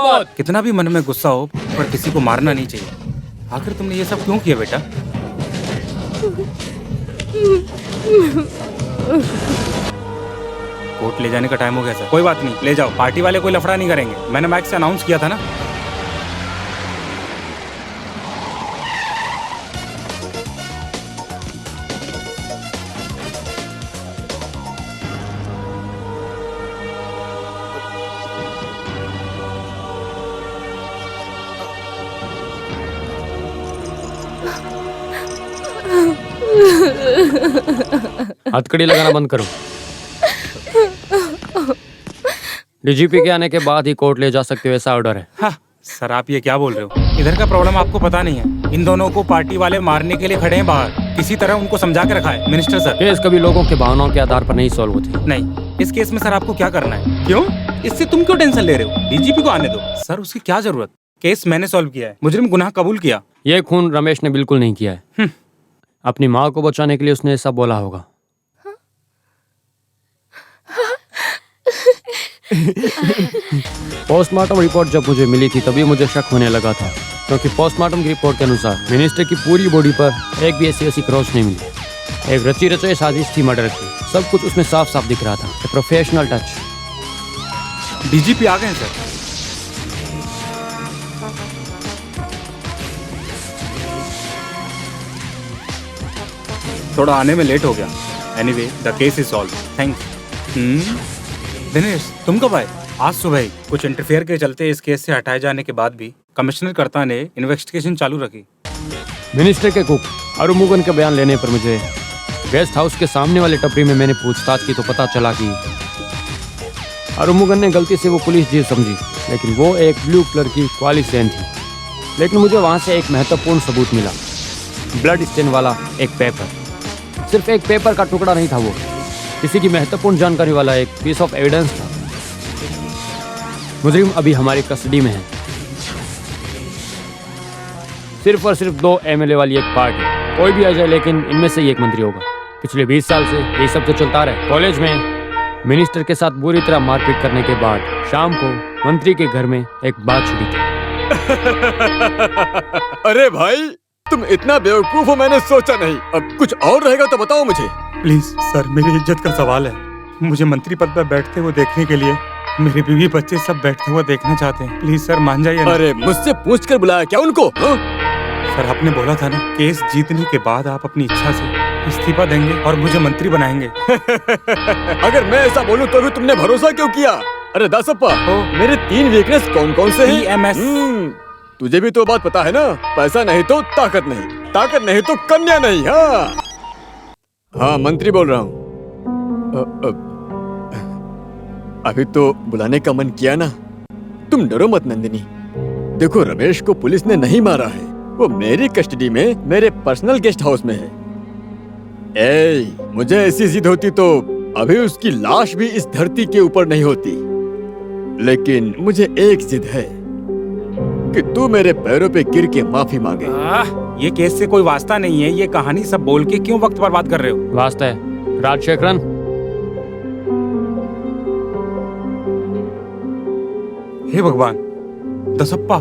जिंदाबाद। कितना भी मन में गुस्सा हो पर किसी को मारना नहीं चाहिए। आखिर तुमने ये सब क्यों किया बेटा? कोर्ट ले जाने का टाइम हो गया सर। कोई बात नहीं, ले जाओ। पार्टी वाले कोई लफड़ा नहीं करेंगे, मैंने माइक से अनाउंस किया था ना। हथकड़ी लगाना बंद करो। डीजीपी के आने के बाद ही कोर्ट ले जा सकते हो, ऐसा ऑर्डर है। हाँ सर, आप ये क्या बोल रहे हो? इधर का प्रॉब्लम आपको पता नहीं है। इन दोनों को पार्टी वाले मारने के लिए खड़े हैं बाहर। किसी तरह उनको समझा के रखा है मिनिस्टर सर। केस कभी लोगों के भावनाओं के आधार पर नहीं सॉल्व होते। नहीं, इस केस में सर आपको क्या करना है? क्यों? इससे तुम क्यों टेंशन ले रहे हो? डीजीपी को आने दो। सर उसकी क्या जरूरत? केस मैंने सॉल्व किया है, मुजरिम गुनाह कबूल किया। ये खून रमेश ने बिल्कुल नहीं किया है। अपनी माँ को बचाने के लिए उसने ऐसा बोला होगा। पोस्टमार्टम रिपोर्ट जब मुझे मिली थी तभी मुझे शक होने लगा था, क्योंकि पोस्टमार्टम की रिपोर्ट के अनुसार मिनिस्टर की पूरी बॉडी पर एक भी ऐसी क्रॉस नहीं मिली। एक रची रचाई साजिश थी मर्डर की। सब कुछ उसमें साफ साफ दिख रहा था। Professional touch. डीजीपी आ गए हैं सर। थोड़ा आने में लेट हो गया। Anyway the case is solve. Thanks. Dinesh तुम कब आए? आज सुबह ही। कुछ इंटरफेयर के चलते इस केस से हटाए जाने के बाद भी कमिश्नर कर्ता ने इन्वेस्टिगेशन चालू रखी। मिनिस्टर के कुक अरुमुगन के बयान लेने पर मुझे गेस्ट हाउस के सामने वाले टपरी में मैंने पूछताछ की तो पता चला कि अरुमुगन ने गलती से वो पुलिस जीप समझी, लेकिन वो एक ब्लू कलर की क्वालिस वैन थी। लेकिन मुझे वहाँ से एक महत्वपूर्ण सबूत मिला, ब्लड स्टेन वाला एक पेपर। सिर्फ एक पेपर का टुकड़ा नहीं था, वो किसी की महत्वपूर्ण जानकारी वाला एक पीस ऑफ एविडेंस था। मुजरिम अभी हमारी कस्टडी में है। सिर्फ और सिर्फ 2 एमएलए वाली एक पार्टी। कोई भी आ जाए, लेकिन इनमें से एक मंत्री होगा। पिछले 20 साल से ये सब तो चलता रहा। कॉलेज में मिनिस्टर के साथ बुरी तरह मारपीट करने के बाद शाम को मंत्री के घर में एक बात छिड़ी थी। अरे भाई, तुम इतना बेवकूफ हो मैंने सोचा नहीं। अब कुछ और रहेगा तो बताओ मुझे। प्लीज सर, मेरी इज्जत का सवाल है। मुझे मंत्री पद पर बैठते हुए देखने के लिए मेरे बीवी बच्चे सब बैठते हुए देखना चाहते हैं। प्लीज सर मान जाइए। अरे मुझसे पूछ कर बुलाया क्या उनको? सर आपने बोला था ना, केस जीतने के बाद आप अपनी इच्छा से इस्तीफा देंगे और मुझे मंत्री बनाएंगे। अगर मैं ऐसा बोलूं तो भी तुमने भरोसा क्यों किया? अरे दासप्पा, मेरे 3 वीकनेस कौन कौन से हैं? EMS। तुझे भी तो बात पता है ना, पैसा नहीं तो ताकत नहीं, ताकत नहीं तो कन्या नहीं। हाँ मंत्री बोल रहा हूँ। अभी तो बुलाने का मन किया ना। तुम डरो मत नंदिनी। देखो रमेश को पुलिस ने नहीं मारा है, वो मेरी कस्टडी में मेरे पर्सनल गेस्ट हाउस में है। मुझे ऐसी जिद होती तो अभी उसकी लाश भी इस धरती के ऊपर नहीं होती। लेकिन मुझे एक जिद है कि तू मेरे पैरों पे गिर के माफी मांगे। ये केस से कोई वास्ता नहीं है। ये कहानी सब बोल के क्यों वक्त बर्बाद कर रहे हो? वास्ता है राजशेखरन। हे भगवान, दसप्पा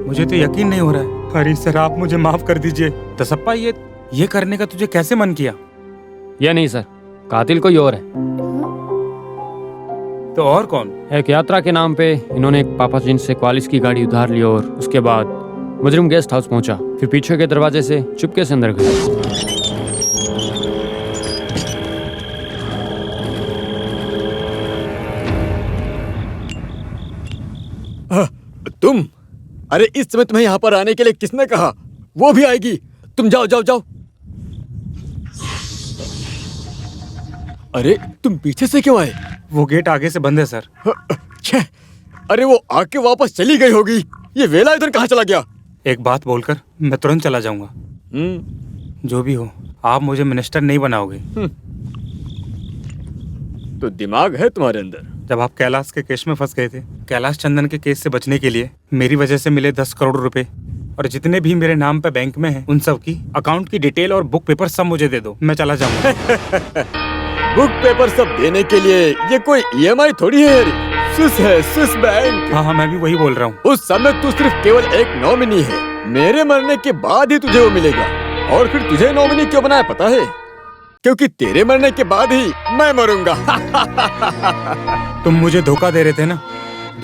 मुझे तो यकीन नहीं हो रहा है। अरे सर आप मुझे माफ कर दीजिए। दसप्पा ये करने का तुझे कैसे मन किया? ये नहीं सर, कातिल कोई और है। तो और कौन? एक यात्रा के नाम पे इन्होंने एक पापा जिन से क्वालिस की गाड़ी उधार ली और उसके बाद मुजरिम गेस्ट हाउस पहुंचा, फिर पीछे के दरवाजे से चुपके से अंदर गया। तुम? अरे इस समय तुम्हें यहाँ पर आने के लिए किसने कहा? वो भी आएगी। तुम जाओ जाओ जाओ। अरे तुम पीछे से क्यों आए? वो गेट आगे से बंद है सर। छे, अरे वो आके वापस चली गई होगी। ये वेला इधर कहाँ चला गया? एक बात बोलकर मैं तुरंत चला जाऊंगा। जो भी हो, आप मुझे मिनिस्टर नहीं बनाओगे। तो दिमाग है तुम्हारे अंदर। जब आप कैलाश के केस में फंस गए थे, कैलाश चंदन के केस से बचने के लिए मेरी वजह से मिले 10 करोड़ रुपए और जितने भी मेरे नाम पे बैंक में हैं, उन सब की अकाउंट की डिटेल और बुक पेपर सब मुझे दे दो। मैं चला जाऊंगा। बुक पेपर सब देने के लिए ये कोई EMI थोड़ी है। स्विस है, स्विस बैंक। हाँ हाँ, मैं भी वही बोल रहा हूँ। उस समय तू सिर्फ केवल एक नॉमिनी है। मेरे मरने के बाद ही तुझे वो मिलेगा। और फिर तुझे नॉमिनी क्यों बनाया पता है? क्योंकि तेरे मरने के बाद ही मैं मरूंगा। तुम मुझे धोखा दे रहे थे ना?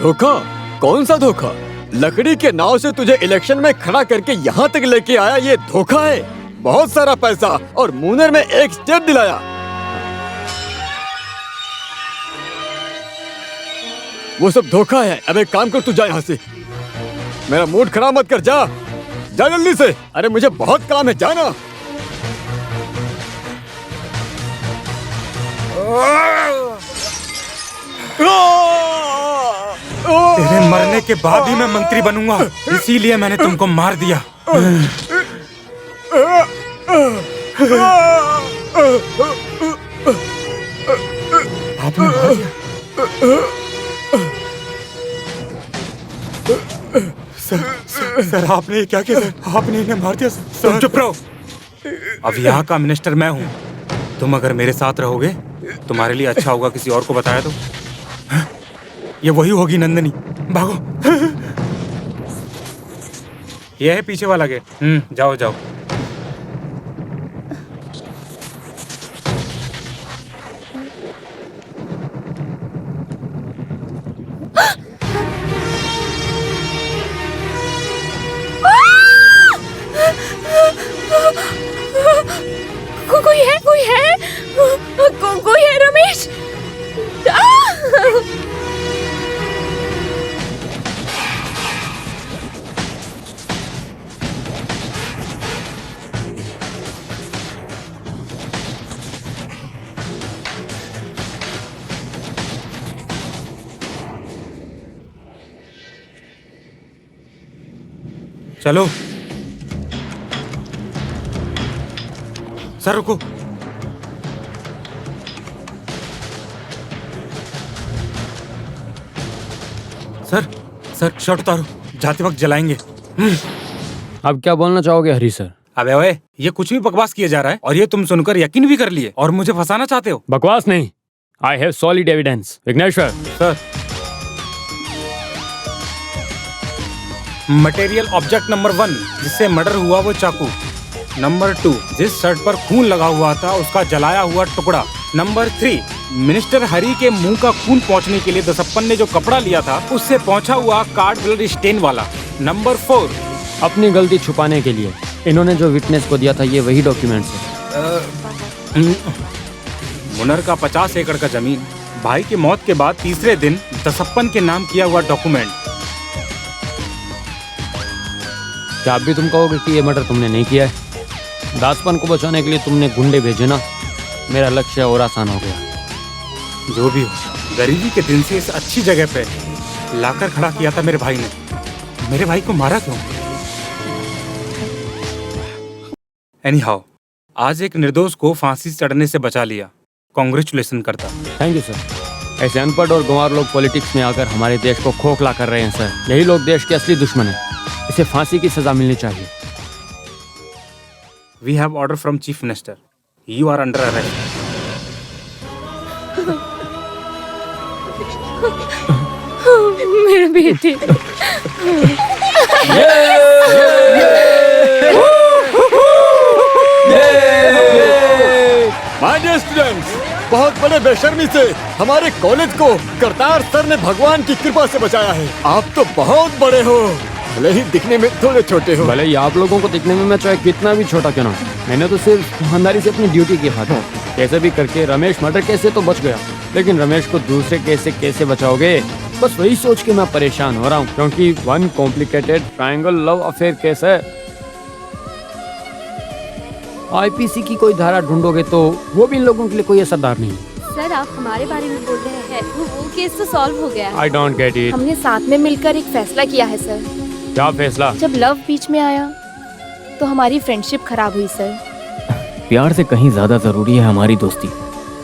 धोखा? कौन सा धोखा? लकड़ी के नाव से तुझे इलेक्शन में खड़ा करके यहाँ तक लेके आया, ये धोखा है। बहुत सारा पैसा और मूनर में एक स्टेट दिलाया। वो सब धोखा है। अब एक काम कर, तू जा यहाँ से। मेरा मूड खराब मत कर, जा जा जल्दी से। अरे मुझे बहुत काम है, जाना। तेरे मरने के बाद ही मैं मंत्री बनूंगा, इसीलिए मैंने तुमको मार दिया। आपने मार दिया? सर आपने ये क्या किया? सर आपने इन्हें मार दिया? सर चुप रहो। अब यहाँ का मिनिस्टर मैं हूँ। तुम अगर मेरे साथ रहोगे तुम्हारे लिए अच्छा होगा। किसी और को बताया तो ये वही होगी नंदनी। भागो। ये है पीछे वाला गेट। जाओ जाओ। कोई है रमेश। चलो। सर रुको। सर शर्ट उतारो, जाते वक्त जलाएंगे। अब क्या बोलना चाहोगे हरी सर? अबे ओए, ये कुछ भी बकवास किया जा रहा है और ये तुम सुनकर यकीन भी कर लिए और मुझे फंसाना चाहते हो। बकवास नहीं, I have solid evidence. Vighneshwar sir, material object number 1 जिससे मर्डर हुआ वो चाकू। नंबर 2 जिस शर्ट पर खून लगा हुआ था उसका जलाया हुआ टुकड़ा। नंबर 3 मिनिस्टर हरी के मुंह का खून पहुंचने के लिए दसप्पन ने जो कपड़ा लिया था उससे पहुंचा हुआ कार्ड ब्लड स्टेन वाला। नंबर 4 अपनी गलती छुपाने के लिए इन्होंने जो विटनेस को दिया था ये वही डॉक्यूमेंट्स है। मुनर का 50 एकड़ का जमीन, भाई की मौत के बाद तीसरे दिन दसप्पन के नाम किया हुआ डॉक्यूमेंट। क्या आप भी तुम कहोगे कि ये मर्डर तुमने नहीं किया है? दासपन को बचाने के लिए तुमने गुंडे भेजे ना, मेरा लक्ष्य और आसान हो गया। जो भी हो, गरीबी के दिन से इस अच्छी जगह पे लाकर खड़ा किया था मेरे भाई ने। मेरे भाई को मारा क्यों? एनीहाउ, आज एक निर्दोष को फांसी चढ़ने से बचा लिया। कांग्रेचुलेशन करता। Thank you sir. ऐसे अनपढ़ और गंवार लोग पॉलिटिक्स में आकर हमारे देश को खोखला कर रहे हैं सर। यही लोग देश के असली दुश्मन हैं। इसे फांसी की सजा मिलनी चाहिए। We have order from Chief Minister. You are under arrest. मेरे बेटे। माय डियर स्टूडेंट्स, बहुत बड़े बेशर्मी से हमारे कॉलेज को करतार सर ने भगवान की कृपा से बचाया है। आप तो बहुत बड़े हो, भले ही दिखने में थोड़े छोटे हो। भले ही आप लोगों को दिखने में मैं चाहे कितना भी छोटा क्यों ना, मैंने तो सिर्फ ईमानदारी से अपनी ड्यूटी की था। कैसे भी करके रमेश मर्डर केस से तो बच गया, लेकिन रमेश को दूसरे केस से कैसे बचाओगे, बस वही सोच के मैं परेशान हो रहा हूँ। क्योंकि one complicated triangle love affair case है। आईपीसी की कोई धारा ढूंढोगे तो वो भी इन लोगों के लिए कोई असरदार नहीं। सर आप हमारे बारे में बोल रहे हैं, वो केस तो सॉल्व हो गया है। I don't get it. हमने साथ में मिलकर एक फैसला किया है सर। क्या फैसला? जब लव बीच में आया तो हमारी फ्रेंडशिप खराब हुई सर। प्यार से कहीं ज्यादा जरूरी है हमारी दोस्ती,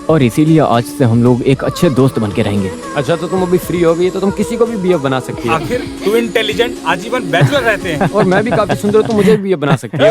और इसीलिए आज से हम लोग एक अच्छे दोस्त बन के रहेंगे। अच्छा तो तुम अभी फ्री हो गई तो तुम किसी को भी बीएफ बना सकती हो। आखिर तू इंटेलिजेंट आजीवन बैचलर रहते हैं और मैं भी काफी सुंदर हूं, तो मुझे भी बीएफ बना सकती हो।